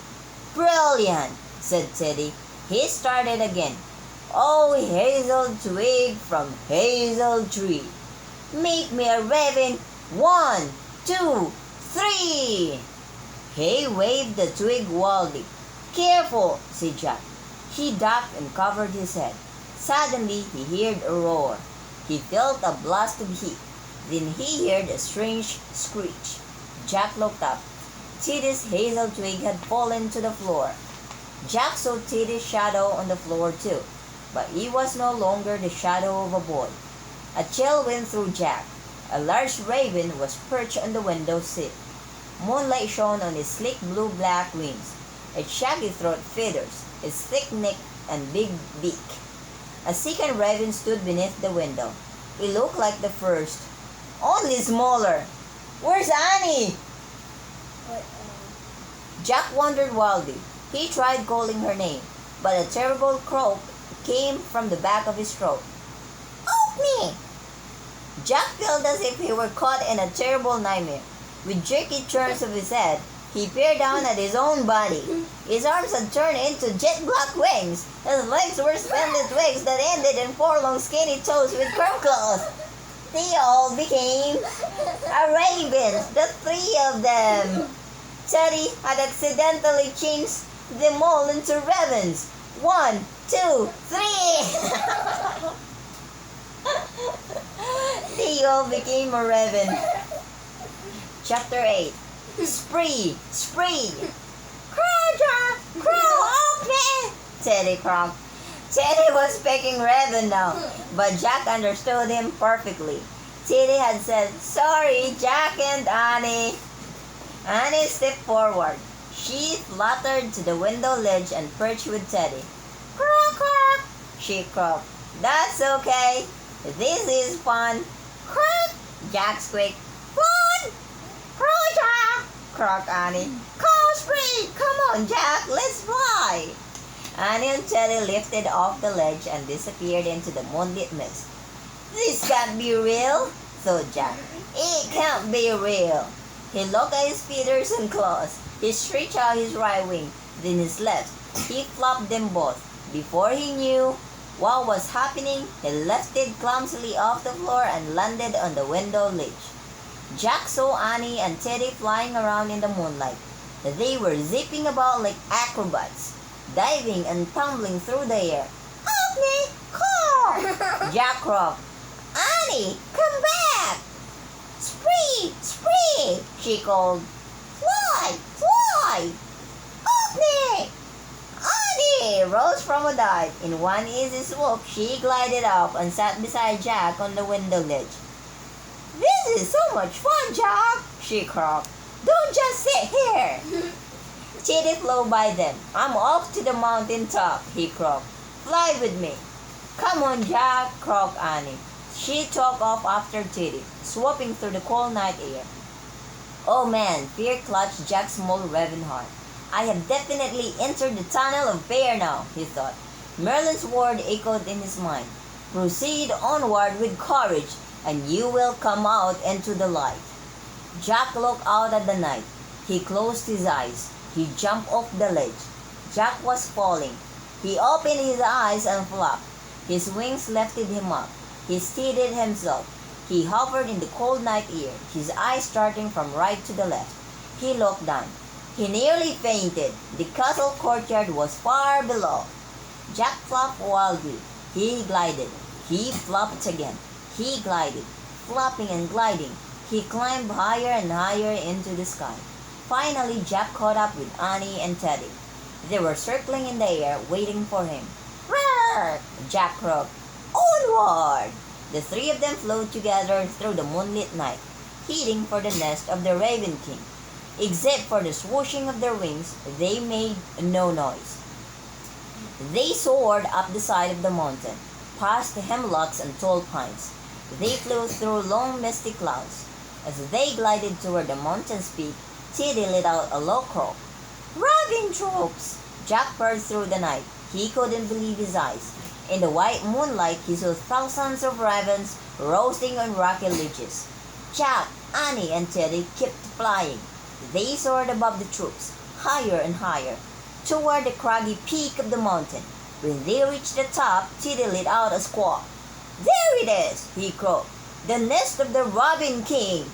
Brilliant, said Teddy. He started again. Oh, hazel twig from hazel tree, make me a raven. 1, 2, 3. He waved the twig wildly. Careful, said Jack. He ducked and covered his head. Suddenly he heard a roar. He felt a blast of heat. Then he heard a strange screech. Jack looked up. Teddy's hazel twig had fallen to the floor. Jack saw Teddy's shadow on the floor too, but he was no longer the shadow of a boy. A chill went through Jack. A large raven was perched on the window sill. Moonlight shone on his sleek blue-black wings, its shaggy throat feathers, its thick neck and big beak. A second raven stood beneath the window. It looked like the first, only smaller. Where's Annie? Jack wondered wildly. He tried calling her name, but a terrible croak came from the back of his throat. Open me! Jack felt as if he were caught in a terrible nightmare. With jerky turns of his head, he peered down at his own body. His arms had turned into jet-black wings. His legs were spindly twigs that ended in 4 long skinny toes with curved claws. They all became a raven, the 3 of them. Teddy had accidentally changed them all into ravens. 1, 2, 3. They all became a raven. Chapter 8. Spree! Spree! Crow, Jack! Crow, open! Teddy croaked. Teddy was speaking raven now, but Jack understood him perfectly. Teddy had said, Sorry, Jack and Annie. Annie stepped forward. She fluttered to the window ledge and perched with Teddy. Croak, croak, she croaked. That's okay. This is fun. Croak, Jack squeaked. Fun! Crow, Jack! Croaked Annie. Come, Spree! Come on, Jack, let's fly! Annie and Teddy lifted off the ledge and disappeared into the moonlit mist. This can't be real, thought Jack. It can't be real. He looked at his feathers and claws. He stretched out his right wing, then his left. He flopped them both. Before he knew what was happening, he lifted clumsily off the floor and landed on the window ledge. Jack saw Annie and Teddy flying around in the moonlight. They were zipping about like acrobats, diving and tumbling through the air. Annie, come! Jack croaked. Annie, come back! Spree! Spree! She called. Fly! Fly! Annie! Annie rose from a dive. In one easy swoop, she glided up and sat beside Jack on the window ledge. This is so much fun, Jack! She croaked. Don't just sit here! Teddy flew by them. I'm off to the mountain top, he croaked. Fly with me. Come on, Jack, croaked Annie. She took off after Teddy, swooping through the cold night air. Oh man, fear clutched Jack's small raven heart. I have definitely entered the tunnel of fear now, he thought. Merlin's word echoed in his mind. Proceed onward with courage, and you will come out into the light. Jack looked out at the night. He closed his eyes. He jumped off the ledge. Jack was falling. He opened his eyes and flapped. His wings lifted him up. He steadied himself. He hovered in the cold night air, his eyes starting from right to the left. He looked down. He nearly fainted. The castle courtyard was far below. Jack flopped wildly. He glided. He flopped again. He glided. Flopping and gliding, he climbed higher and higher into the sky. Finally, Jack caught up with Annie and Teddy. They were circling in the air, waiting for him. "Roar!" Jack croaked. "Onward!" The three of them flew together through the moonlit night, heading for the nest of the Raven King. Except for the swooshing of their wings, they made no noise. They soared up the side of the mountain, past the hemlocks and tall pines. They flew through long misty clouds. As they glided toward the mountain's peak, Teddy let out a low croak. "Raven troops!" Jack purred through the night. He couldn't believe his eyes. In the white moonlight, he saw thousands of ravens roasting on rocky ledges. Jack, Annie, and Teddy kept flying. They soared above the troops, higher and higher, toward the craggy peak of the mountain. When they reached the top, Teddy let out a squawk. "There it is!" he croaked. "The nest of the Raven King!"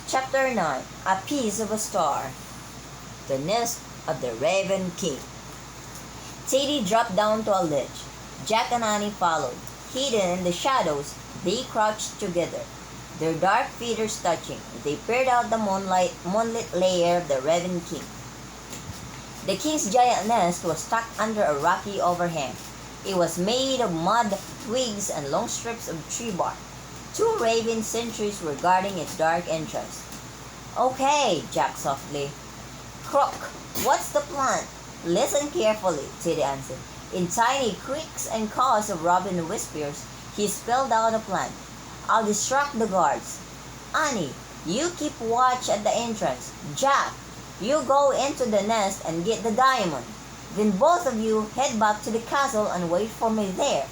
Chapter 9. A Piece of a Star. The nest of the Raven King. Teddy dropped down to a ledge. Jack and Annie followed. Hidden in the shadows, they crouched together, their dark feathers touching. They peered out the moonlit lair of the Raven King. The king's giant nest was tucked under a rocky overhang. It was made of mud, twigs, and long strips of tree bark. Two raven sentries were guarding its dark entrance. "Okay," Jack softly. "Croak, what's the plan?" "Listen carefully," Teddy answered. In tiny creaks and caws of robin whispers, he spelled out a plan. "I'll distract the guards. Annie, you keep watch at the entrance. Jack, you go into the nest and get the diamond. Then both of you head back to the castle and wait for me there."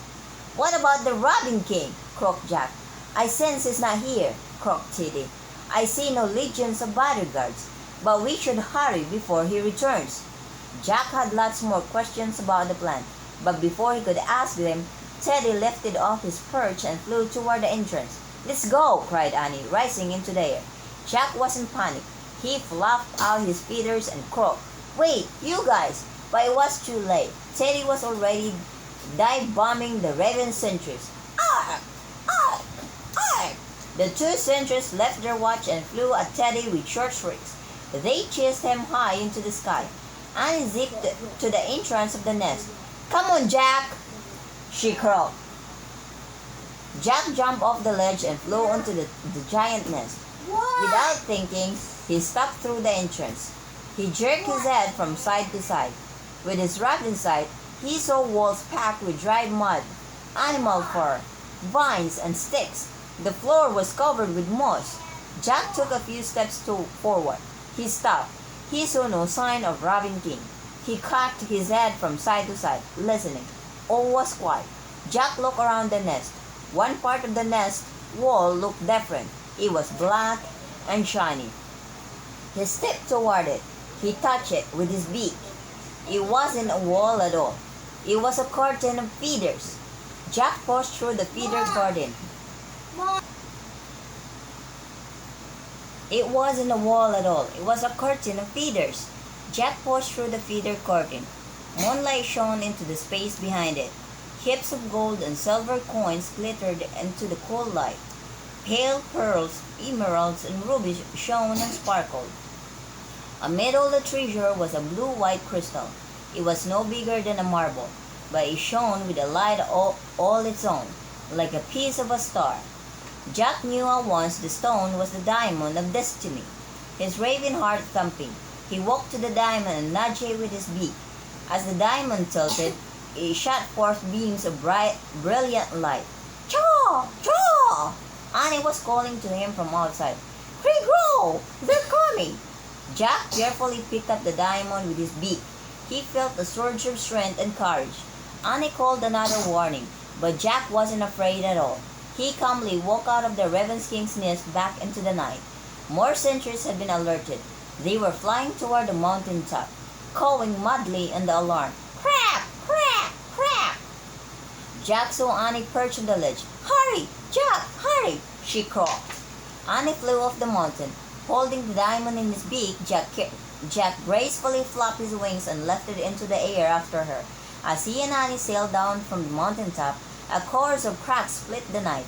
"What about the Raven King?" croaked Jack. "I sense he's not here," croaked Teddy. "I see no legions of bodyguards, but we should hurry before he returns." Jack had lots more questions about the plan, but before he could ask them, Teddy lifted off his perch and flew toward the entrance. "Let's go!" cried Annie, rising into the air. Jack wasn't panicked. He fluffed out his feathers and croaked, "Wait, you guys!" But it was too late. Teddy was already dive-bombing the raven sentries. "Ark! Ark! Ark!" The two sentries left their watch and flew at Teddy with short shrieks. They chased him high into the sky. Annie zipped to the entrance of the nest. "Come on, Jack!" she croaked. Jack jumped off the ledge and flew onto the giant nest. Without thinking, he stepped through the entrance. He jerked his head from side to side. With his raven sight, he saw walls packed with dried mud, animal fur, vines, and sticks. The floor was covered with moss. Jack took a few steps forward. He stopped. He saw no sign of Raven King. He cocked his head from side to side, listening. All was quiet. Jack looked around the nest. One part of the nest wall looked different. It was black and shiny. He stepped toward it. He touched it with his beak. It wasn't a wall at all. It was a curtain of feathers. Jack pushed through the feather curtain. It wasn't a wall at all. It was a curtain of feathers. Jack pushed through the feather curtain. Moonlight shone into the space behind it. Heaps of gold and silver coins glittered into the cool light. Pale pearls, emeralds, and rubies shone and sparkled. Amid all the treasure was a blue-white crystal. It was no bigger than a marble, but it shone with a light all its own, like a piece of a star. Jack knew at once the stone was the diamond of destiny. His raven heart thumping, he walked to the diamond and nudged it with his beak. As the diamond tilted, it shot forth beams of brilliant light. "Chaw! Chaw!" Annie was calling to him from outside. "Krieg-row! They're coming!" Jack carefully picked up the diamond with his beak. He felt a surge of strength and courage. Annie called another warning, but Jack wasn't afraid at all. He calmly walked out of the Raven King's nest back into the night. More sentries had been alerted. They were flying toward the mountain top, cawing madly in the alarm. "Crack! Crack! Crack!" Jack saw Annie perched on the ledge. "Hurry! Jack! Hurry!" she croaked. Annie flew off the mountain. Holding the diamond in his beak, Jack gracefully flapped his wings and lifted into the air after her. As he and Annie sailed down from the mountaintop, a chorus of cracks split the night.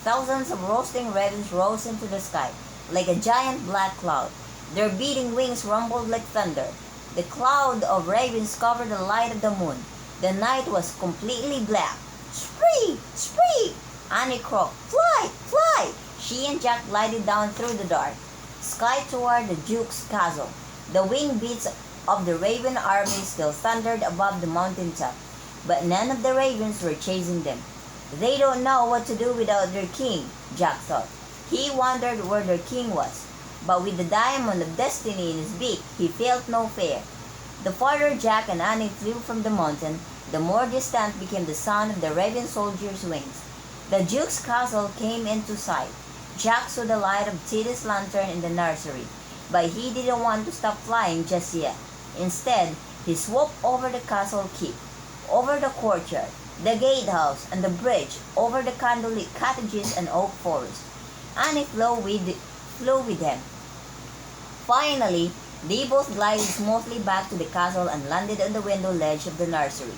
Thousands of roasting ravens rose into the sky, like a giant black cloud. Their beating wings rumbled like thunder. The cloud of ravens covered the light of the moon. The night was completely black. "Spree! Spree!" Annie croaked. "Fly! Fly!" She and Jack glided down through the dark sky toward the Duke's castle. The wing beats of the raven army still thundered above the mountaintop, but none of the ravens were chasing them. "They don't know what to do without their king," Jack thought. He wondered where their king was, but with the diamond of destiny in his beak, he felt no fear. The farther Jack and Annie flew from the mountain, the more distant became the sound of the raven soldiers' wings. The Duke's castle came into sight. Jack saw the light of Teddy's lantern in the nursery, but he didn't want to stop flying just yet. Instead, he swooped over the castle keep, over the courtyard, the gatehouse, and the bridge, over the candlelit cottages and oak forest. Annie flew with him. Finally, they both glided smoothly back to the castle and landed on the window ledge of the nursery.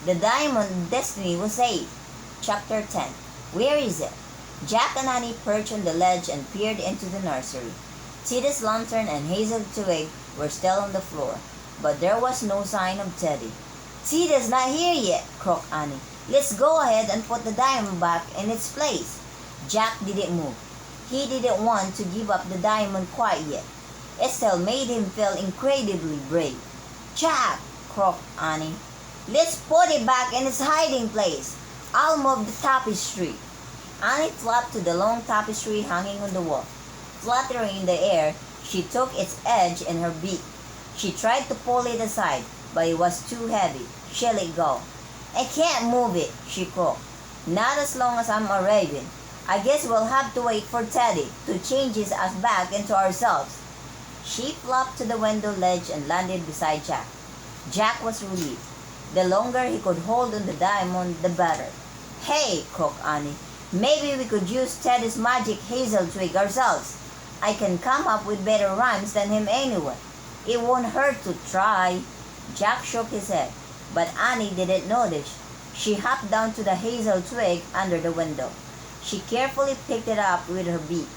The diamond of destiny was saved. Chapter 10. Where is it? Jack and Annie perched on the ledge and peered into the nursery. Teddy's lantern and hazel twig were still on the floor, but there was no sign of Teddy. "Teddy's not here yet," croaked Annie. "Let's go ahead and put the diamond back in its place." Jack didn't move. He didn't want to give up the diamond quite yet. It still made him feel incredibly brave. "Jack," croaked Annie, "let's put it back in its hiding place. I'll move the tapestry." Annie flapped to the long tapestry hanging on the wall. Fluttering in the air, she took its edge in her beak. She tried to pull it aside, but it was too heavy. She let go. "I can't move it," she croaked. "Not as long as I'm a raven. I guess we'll have to wait for Teddy to change us back into ourselves." She flopped to the window ledge and landed beside Jack. Jack was relieved. The longer he could hold on the diamond, the better. "Hey," croaked Annie, "maybe we could use Teddy's magic hazel twig ourselves. I can come up with better rhymes than him anyway. It won't hurt to try." Jack shook his head, but Annie didn't notice. She hopped down to the hazel twig under the window. She carefully picked it up with her beak.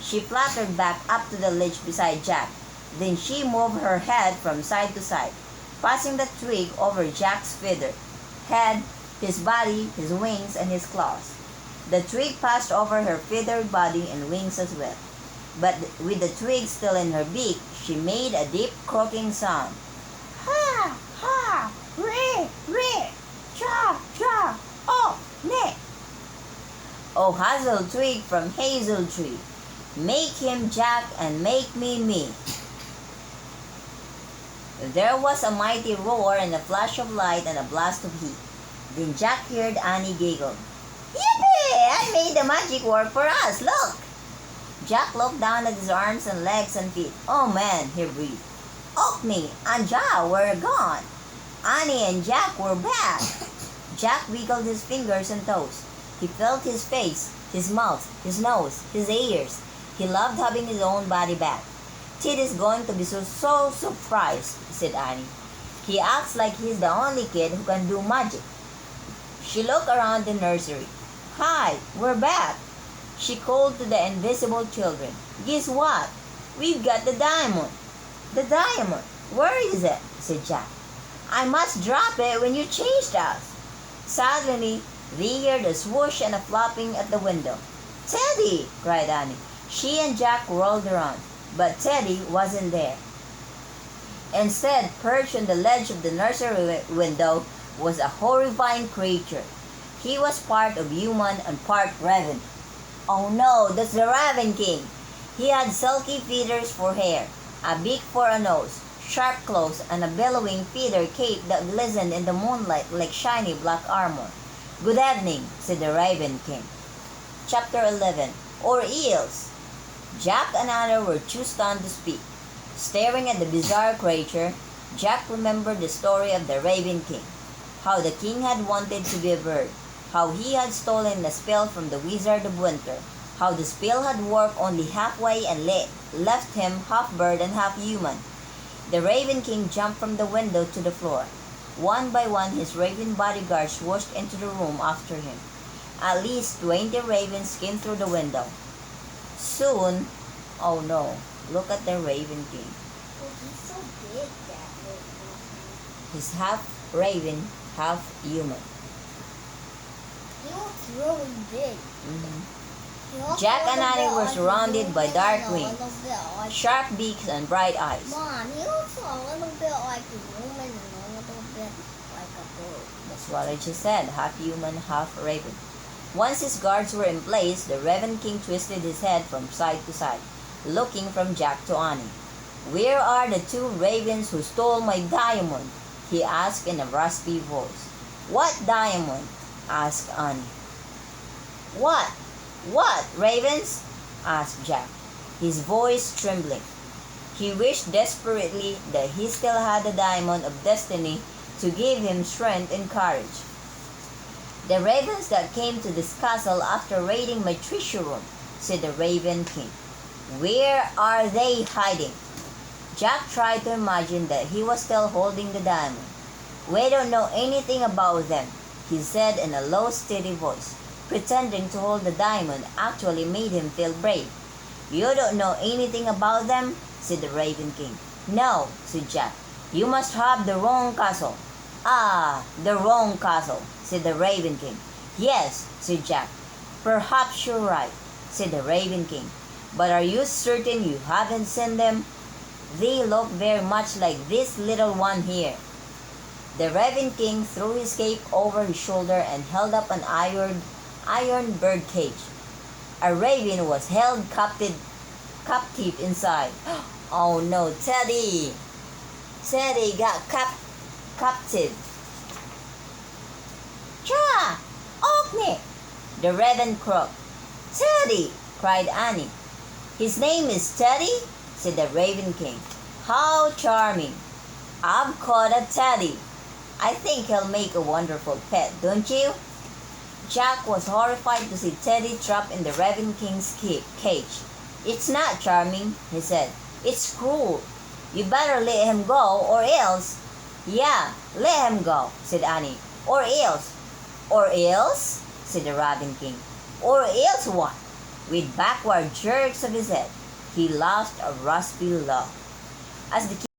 She fluttered back up to the ledge beside Jack. Then she moved her head from side to side, passing the twig over Jack's feathered head, his body, his wings, and his claws. The twig passed over her feathered body and wings as well. But with the twig still in her beak, she made a deep croaking sound. "Ha, ha, re, re, cha, cha, oh, ne." "Oh, hazel twig from hazel tree, make him Jack and make me." There was a mighty roar and a flash of light and a blast of heat. Then Jack heard Annie giggle. "Yippee! I made the magic work for us, look!" Jack looked down at his arms and legs and feet. "Oh man," he breathed. "Orkney and Jack were gone. Annie and Jack were back." Jack wiggled his fingers and toes. He felt his face, his mouth, his nose, his ears. He loved having his own body back. "Teddy's going to be so surprised," said Annie. "He acts like he's the only kid who can do magic." She looked around the nursery. "Hi, we're back," she called to the invisible children. "Guess what? We've got the diamond." "The diamond? Where is it?" said Jack. "I must drop it when you changed us." Suddenly, they heard a swoosh and a flopping at the window. "Teddy!" cried Annie. She and Jack whirled around, but Teddy wasn't there. Instead, perched on the ledge of the nursery window was a horrifying creature. He was part of human and part raven. "Oh no, that's the Raven King!" He had silky feathers for hair, a beak for a nose, sharp claws, and a billowing feather cape that glistened in the moonlight like shiny black armor. "Good evening," said the Raven King. Chapter 11. Or Eels. Jack and Anna were too stunned to speak. Staring at the bizarre creature, Jack remembered the story of the Raven King. How the king had wanted to be a bird. How he had stolen a spell from the Wizard of Winter. how the spell had worked only halfway and left him half bird and half human. The Raven King jumped from the window to the floor. One by one, his raven bodyguards rushed into the room after him. At least 20 ravens came through the window. Soon, oh no, look at the Raven King. Oh, he's so big, that raven. He's half raven, half human. He looks really big. He looks Jack a and little Annie bit were like a surrounded by human dark and a wings, little bit like- sharp beaks, and bright eyes. Mom, he looks a little bit like a human and a little bit like a bird. That's what I just said, half human, half raven. Once his guards were in place, the Raven King twisted his head from side to side, looking from Jack to Annie. "Where are the 2 ravens who stole my diamond?" he asked in a raspy voice. "What diamond?" asked Annie. What? What, ravens?" asked Jack, his voice trembling. He wished desperately that he still had the diamond of destiny to give him strength and courage. "The ravens that came to this castle after raiding my treasure room," said the Raven King. "Where are they hiding?" Jack tried to imagine that he was still holding the diamond. "We don't know anything about them," he said in a low, steady voice. Pretending to hold the diamond actually made him feel brave. "You don't know anything about them?" said the Raven King. "No," said Jack. "You must have the wrong castle." "Ah, the wrong castle," said the Raven King. "Yes," said Jack. "Perhaps you're right," said the Raven King. "But are you certain you haven't seen them? They look very much like this little one here." The Raven King threw his cape over his shoulder and held up an iron bird cage. A raven was held captive inside. Oh no, Teddy! Teddy got captive. "Tra! Oakney!" the raven croaked. "Teddy!" cried Annie. "His name is Teddy?" said the Raven King. "How charming! I've caught a Teddy. I think he'll make a wonderful pet, don't you?" Jack was horrified to see Teddy trapped in the Raven King's cage. "It's not charming," he said. "It's cruel. You better let him go or else—" "Yeah, let him go," said Annie. "Or else." "Or else?" said the Raven King. "Or else what?" With backward jerks of his head, he laughed a raspy laugh. As the